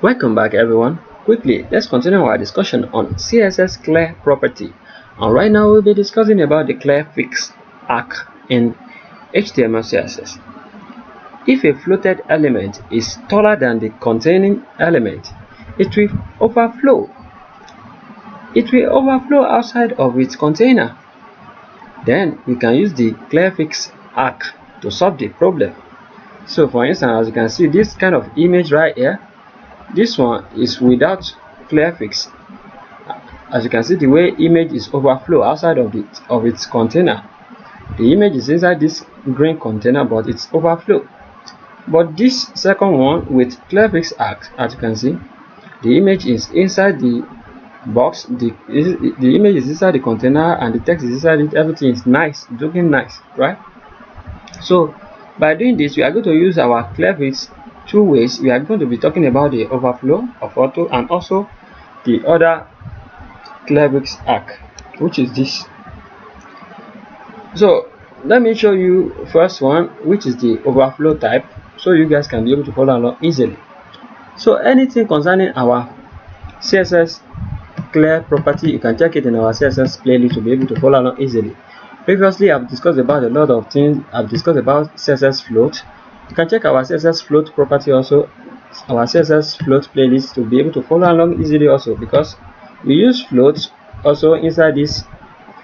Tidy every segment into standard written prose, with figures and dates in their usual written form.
Welcome back everyone. Quickly, let's continue our discussion on CSS clear property. And right now we'll be discussing about the clearfix arc in HTML CSS. If a floated element is taller than the containing element, it will overflow. It will overflow outside of its container. Then we can use the clearfix arc to solve the problem. So for instance, as you can see, this kind of image right here, this one is without clearfix. As you can see, the way image is overflow outside of its container. The image is inside this green container, but it's overflow. But this second one with clearfix arc, as you can see, the image is inside the box. The image is inside the container, and the text is inside it. Everything is nice, looking nice, right? So by doing this, we are going to use our clearfix two ways. We are going to be talking about the overflow of auto and also the other clearfix arc, which is this. So let me show you first one, which is the overflow type, so you guys can be able to follow along easily. So anything concerning our CSS clear property, you can check it in our CSS playlist to be able to follow along easily. Previously, I've discussed about a lot of things. I've discussed about CSS float. You can check our CSS float property also, our CSS float playlist, to be able to follow along easily also, because we use float also inside this.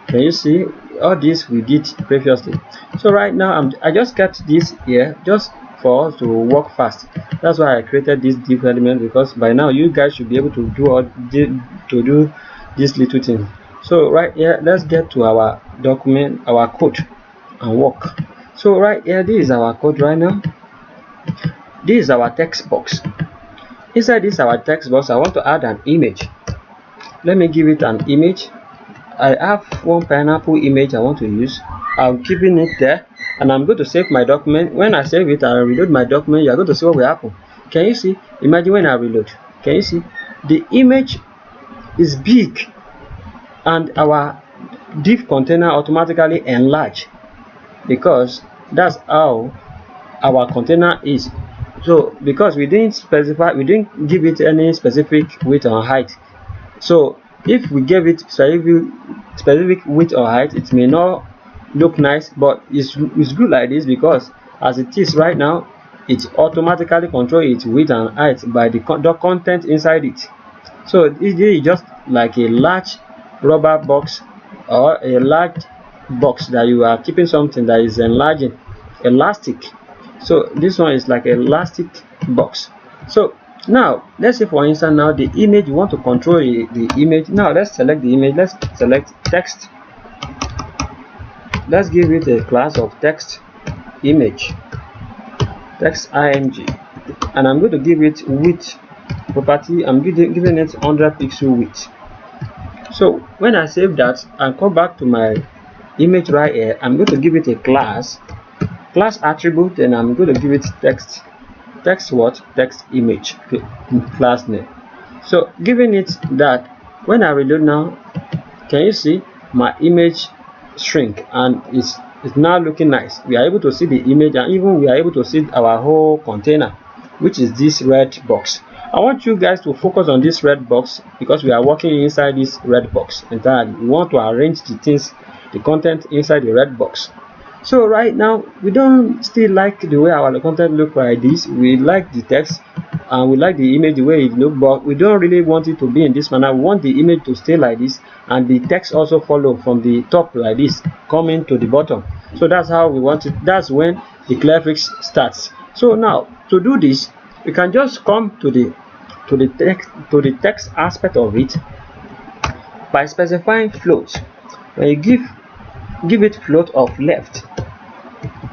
Can you see all this we did previously? So right now I just kept this here just for us to work fast. That's why I created this div element, because by now you guys should be able to do this little thing. So right here, let's get to our document, our code, and work. So right here, this is our code right now. This is our text box. Inside this our text box, I want to add an image. Let me give it an image. I have one pineapple image I want to use. I'm keeping it there, and I'm going to save my document. When I save it, I reload my document. You are going to see what will happen. Can you see? Imagine when I reload. Can you see? The image is big, and our div container automatically enlarge, because that's how our container is. So because we didn't specify, we didn't give it any specific width or height. So if we gave it specific width or height, it may not look nice, but it's good like this, because as it is right now, it automatically controls its width and height by the content inside it. So it is just like a large rubber box or a large box that you are keeping something that is enlarging, elastic. So this one is like a elastic box. So now let's say for instance, now the image, you want to control the image. Now let's select the image. Let's select text. Let's give it a class of text image, text img, and I'm going to give it width property. I'm giving it 100 pixel width. So when I save that and come back to my image right here, I'm going to give it a class attribute, and I'm going to give it text what? Text image, okay, class name. So giving it that, when I reload now, can you see my image shrink, and it's now looking nice. We are able to see the image, and even we are able to see our whole container, which is this red box. I want you guys to focus on this red box, because we are working inside this red box entirely. We want to arrange the things, the content inside the red box. So right now we don't still like the way our content look like this. We like the text and we like the image the way it look, but we don't really want it to be in this manner. We want the image to stay like this, and the text also follow from the top like this, coming to the bottom. So that's how we want it. That's when the clearfix starts. So now to do this, we can just come to the text aspect of it by specifying float. When you give it float of left,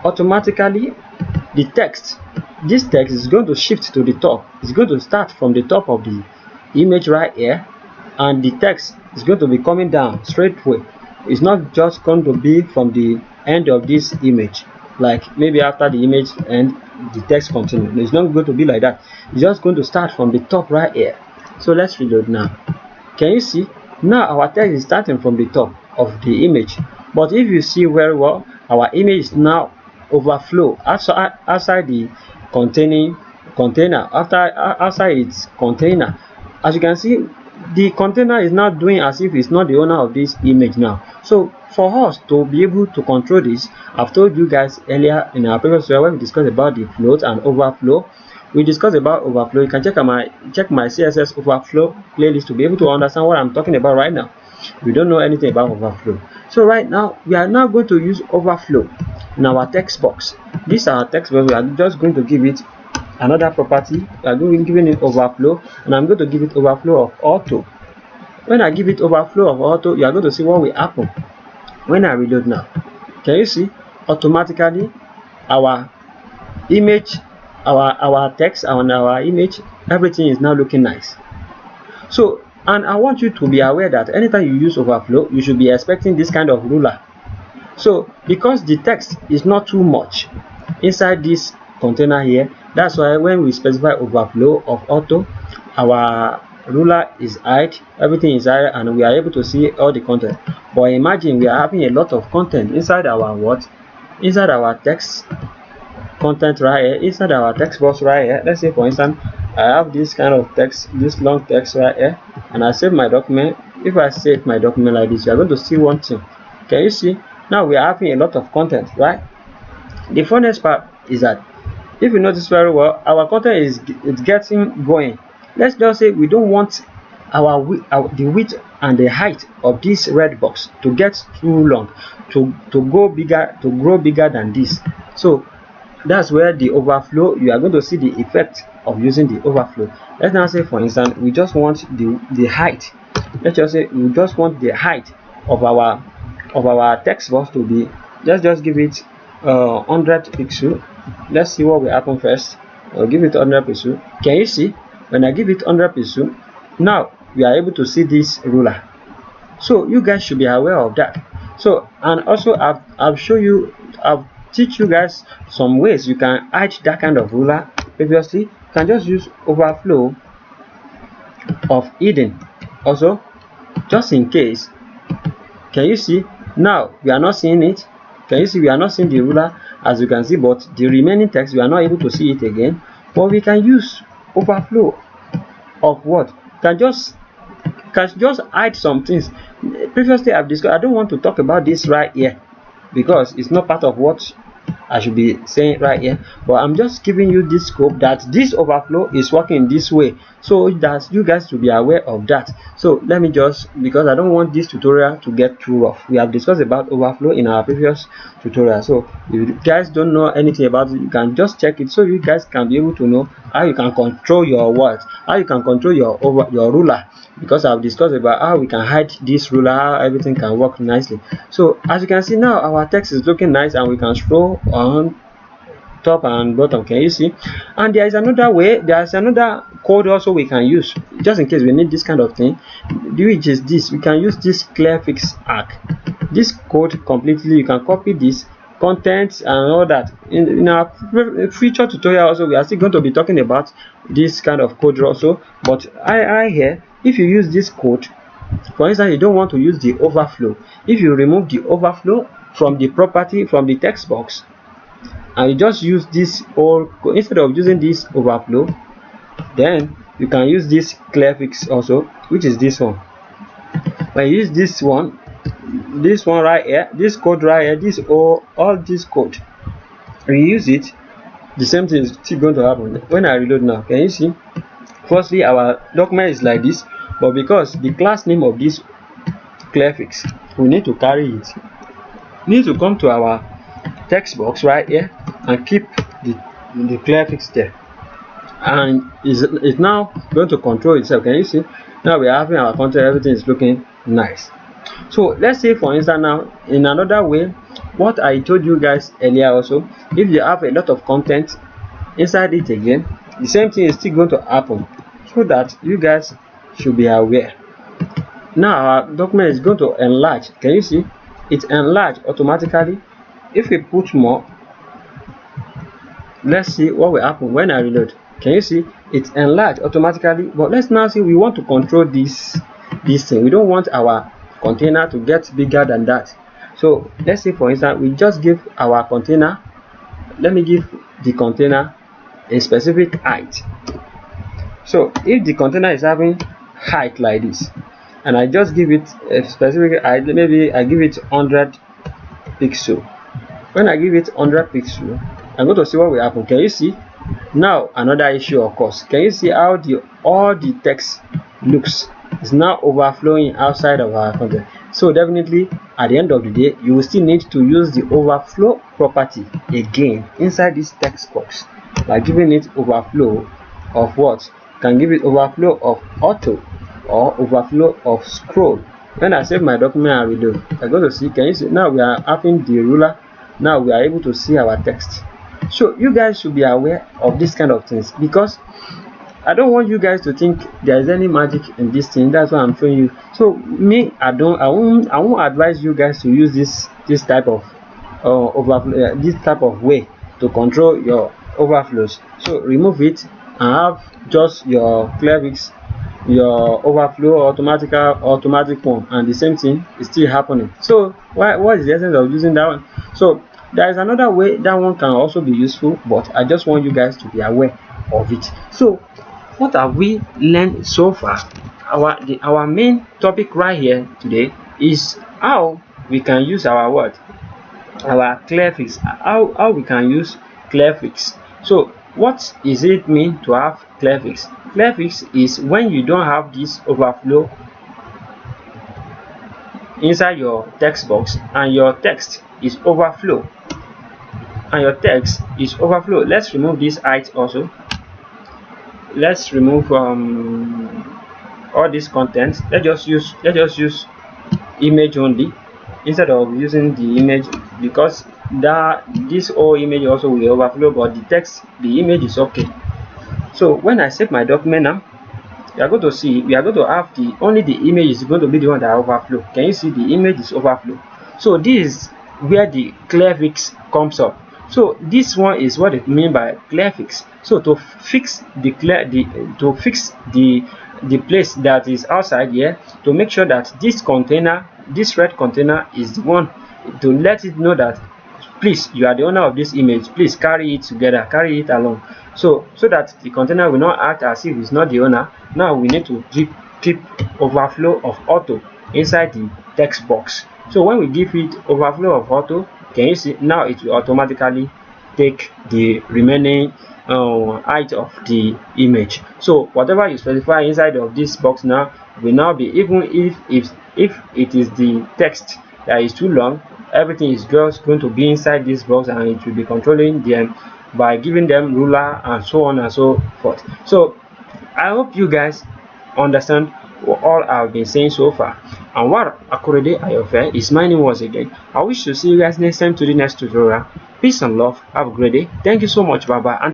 automatically the text, this text is going to shift to the top. It's going to start from the top of the image right here, and the text is going to be coming down straight away. It's not just going to be from the end of this image, like maybe after the image and the text continue. It's not going to be like that. It's just going to start from the top right here. So let's reload now. Can you see? Now our text is starting from the top of the image, but if you see very well, our image is now overflow outside the containing container, outside its container, as you can see, the container is now doing as if it's not the owner of this image now. So for us to be able to control this, I've told you guys earlier in our previous video when we discussed about the float and overflow. We discussed about overflow. You can check my CSS overflow playlist to be able to understand what I'm talking about right now. We don't know anything about overflow. So right now we are now going to use overflow in our text box. This is our text box. We are just going to give it another property. We are going to give it overflow, and I'm going to give it overflow of auto. When I give it overflow of auto, you are going to see what will happen when I reload now. Can you see? Automatically our image, our text and our image, everything is now looking nice. So, and I want you to be aware that anytime you use overflow, you should be expecting this kind of ruler. So because the text is not too much inside this container here, that's why when we specify overflow of auto, our ruler is hide, everything is hide, and we are able to see all the content. But imagine we are having a lot of content inside our what? Inside our text content right here, inside our text box right here. Let's say for instance I have this kind of text, this long text right here, and I save my document. If I save my document like this, you are going to see one thing. Can you see? Now we are having a lot of content, right? The funnest part is that if you notice very well, our content is getting going. Let's just say we don't want the width and the height of this red box to get too long, to grow bigger than this. So that's where the overflow, you are going to see the effect of using the overflow. Let's now say for instance we just want the height. Let's just say we just want the height of our text box to be, let's just give it 100 pixel. Let's see what will happen first. I'll give it 100 pixel. Can you see? When I give it 100 pixel, now we are able to see this ruler. So you guys should be aware of that. So, and also I've teach you guys some ways you can hide that kind of ruler. Previously you can just use overflow of hidden also, just in case. Can you see? Now we are not seeing it. Can you see? We are not seeing the ruler, as you can see, but the remaining text we are not able to see it again. But we can use overflow of what? Can just hide some things. Previously I've discussed, I don't want to talk about this right here because it's not part of what I should be saying right here, but I'm just giving you this scope that this overflow is working this way, so that you guys should be aware of that. So let me just, because I don't want this tutorial to get too rough, we have discussed about overflow in our previous tutorial. So if you guys don't know anything about it, you can just check it, so you guys can be able to know how you can control your words, how you can control your ruler, because I've discussed about how we can hide this ruler, how everything can work nicely. So as you can see now, our text is looking nice, and we can scroll on top and bottom. Can you see? And there is another way, there is another code also we can use, just in case we need this kind of thing, which is this. We can use this clearfix arc. This code completely, you can copy this content and all that. In our future tutorial also, we are still going to be talking about this kind of code also. But I here, if you use this code, for instance, you don't want to use the overflow. If you remove the overflow from the property, from the text box, and you just use this, or instead of using this overflow, then you can use this clearfix also, which is this one. When you use this one right here, this code right here, this all this code, we use it, the same thing is still going to happen. When I reload now, can you see? Firstly, our document is like this, but because the class name of this clearfix, we need to carry it. We need to come to our text box right here and keep the clearfix there, and it's now going to control itself. Can you see? Now we are having our content, everything is looking nice. So let's say for instance now, in another way, what I told you guys earlier also, if you have a lot of content inside it again, the same thing is still going to happen, so that you guys should be aware. Now our document is going to enlarge. Can you see? It enlarged automatically. If we put more, let's see what will happen when I reload. Can you see? It enlarged automatically. But let's now see, we want to control this thing. We don't want our container to get bigger than that. So let's say for instance we just give our container, let me give the container a specific height. So if the container is having height like this, and I just give it a specific height, maybe I give it 100 pixel. When I give it 100 pixel, I'm going to see what will happen. Can you see? Now another issue occurs. Can you see how all the text looks? It's now overflowing outside of our content. So definitely at the end of the day, you will still need to use the overflow property again inside this text box by giving it overflow of what? Can give it overflow of auto or overflow of scroll. When I save my document and reload, I'm going to see. Can you see? Now we are having the ruler. Now we are able to see our text. So you guys should be aware of this kind of things, because I don't want you guys to think there is any magic in this thing. That's why I'm showing you. So me, I won't advise you guys to use this type of overflow, this type of way to control your overflows. So remove it and have just your clearfix, your overflow automatic one, and the same thing is still happening. So what is the essence of using that one? So there is another way that one can also be useful, but I just want you guys to be aware of it. So what have we learned so far? Our main topic right here today is how we can use our clearfix, how we can use clearfix. So what is it mean to have clearfix? Clearfix is when you don't have this overflow inside your text box and your text is overflow. Let's remove this height also. Let's remove all this content. Let's just use image only instead of using the image, because this whole image also will overflow, but the image is okay. So when I save my document now, you are going to see we are going to have only the image is going to be the one that overflow. Can you see the image is overflow? So this is where the clearfix comes up. So this one is what it means by clearfix. So to fix the place that is outside here, to make sure that this red container is the one, to let it know that please, you are the owner of this image, please carry it together, carry it along. So that the container will not act as if it's not the owner. Now we need to keep overflow of auto inside the text box. So when we give it overflow of auto, can you see now it will automatically take the remaining height of the image. So whatever you specify inside of this box now will now be, even if it is the text that is too long, everything is just going to be inside this box, and it will be controlling them by giving them ruler and so on and so forth. So I hope you guys understand all I've been saying so far. Anwar Akorede Ayofe is my name once again. I wish to see you guys next time to the next tutorial. Peace and love. Have a great day. Thank you so much. Bye bye.